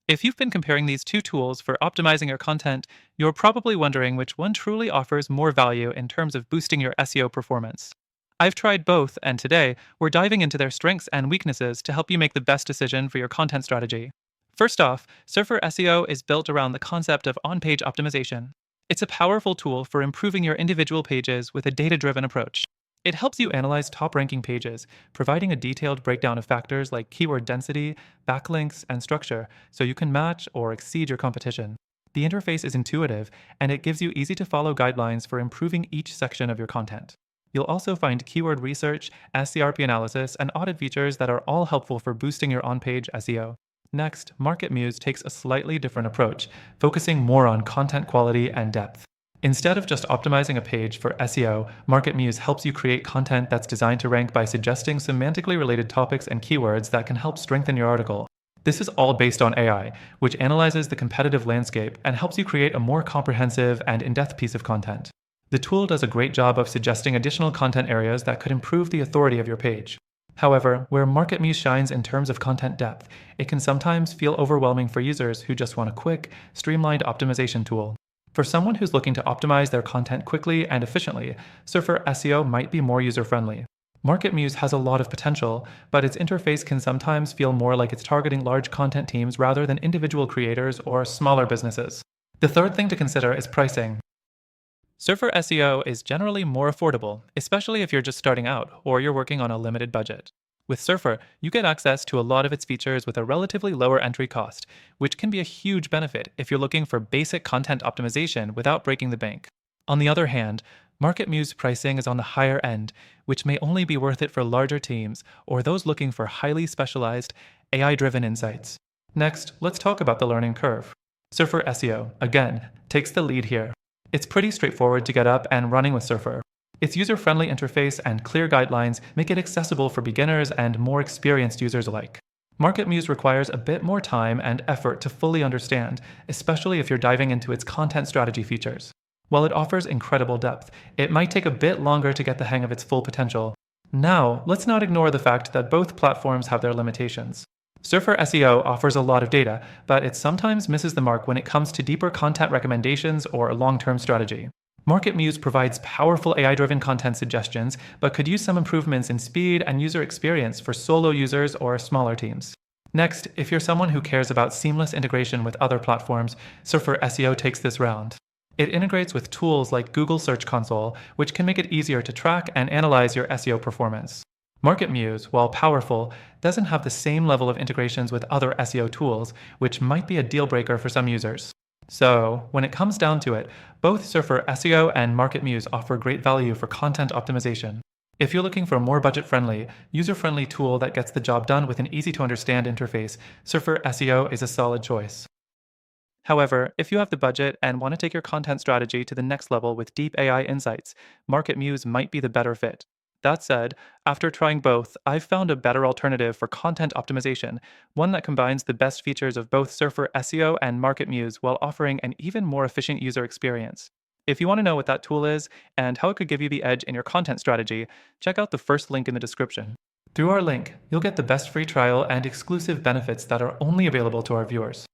If you've been comparing these two tools for optimizing your content, you're probably wondering which one truly offers more value in terms of boosting your SEO performance. I've tried both, and today we're diving into their strengths and weaknesses to help you make the best decision for your content strategy. First off, Surfer SEO is built around the concept of on page optimization. It's a powerful tool for improving your individual pages with a data driven approach. It helps you analyze top ranking pages, providing a detailed breakdown of factors like keyword density, backlinks, and structure so you can match or exceed your competition. The interface is intuitive, and it gives you easy to follow guidelines for improving each section of your content. You'll also find keyword research, SCRP analysis, and audit features that are all helpful for boosting your on page SEO. Next, MarketMuse takes a slightly different approach, focusing more on content quality and depth. Instead of just optimizing a page for SEO, MarketMuse helps you create content that's designed to rank by suggesting semantically related topics and keywords that can help strengthen your article. This is all based on AI, which analyzes the competitive landscape and helps you create a more comprehensive and in-depth piece of content. The tool does a great job of suggesting additional content areas that could improve the authority of your page. However, where MarketMuse shines in terms of content depth, it can sometimes feel overwhelming for users who just want a quick, streamlined optimization tool. For someone who's looking to optimize their content quickly and efficiently, Surfer SEO might be more user-friendly. MarketMuse has a lot of potential, but its interface can sometimes feel more like it's targeting large content teams rather than individual creators or smaller businesses. The third thing to consider is pricing. Surfer SEO is generally more affordable, especially if you're just starting out or you're working on a limited budget. With Surfer, you get access to a lot of its features with a relatively lower entry cost, which can be a huge benefit if you're looking for basic content optimization without breaking the bank. On the other hand, MarketMuse pricing is on the higher end, which may only be worth it for larger teams or those looking for highly specialized, AI-driven insights. Next, let's talk about the learning curve. Surfer SEO, again, takes the lead here. It's pretty straightforward to get up and running with Surfer. Its user-friendly interface and clear guidelines make it accessible for beginners and more experienced users alike. MarketMuse requires a bit more time and effort to fully understand, especially if you're diving into its content strategy features. While it offers incredible depth, it might take a bit longer to get the hang of its full potential. Now, let's not ignore the fact that both platforms have their limitations. Surfer SEO offers a lot of data, but it sometimes misses the mark when it comes to deeper content recommendations or long-term strategy. MarketMuse provides powerful AI-driven content suggestions, but could use some improvements in speed and user experience for solo users or smaller teams. Next, if you're someone who cares about seamless integration with other platforms, Surfer SEO takes this round. It integrates with tools like Google Search Console, which can make it easier to track and analyze your SEO performance. MarketMuse, while powerful, doesn't have the same level of integrations with other SEO tools, which might be a deal breaker for some users. So, when it comes down to it, both Surfer SEO and MarketMuse offer great value for content optimization. If you're looking for a more budget-friendly, user-friendly tool that gets the job done with an easy-to-understand interface, Surfer SEO is a solid choice. However, if you have the budget and want to take your content strategy to the next level with deep AI insights, MarketMuse might be the better fit. That said, after trying both, I've found a better alternative for content optimization, one that combines the best features of both Surfer SEO and MarketMuse while offering an even more efficient user experience. If you want to know what that tool is and how it could give you the edge in your content strategy, check out the first link in the description. Through our link, you'll get the best free trial and exclusive benefits that are only available to our viewers.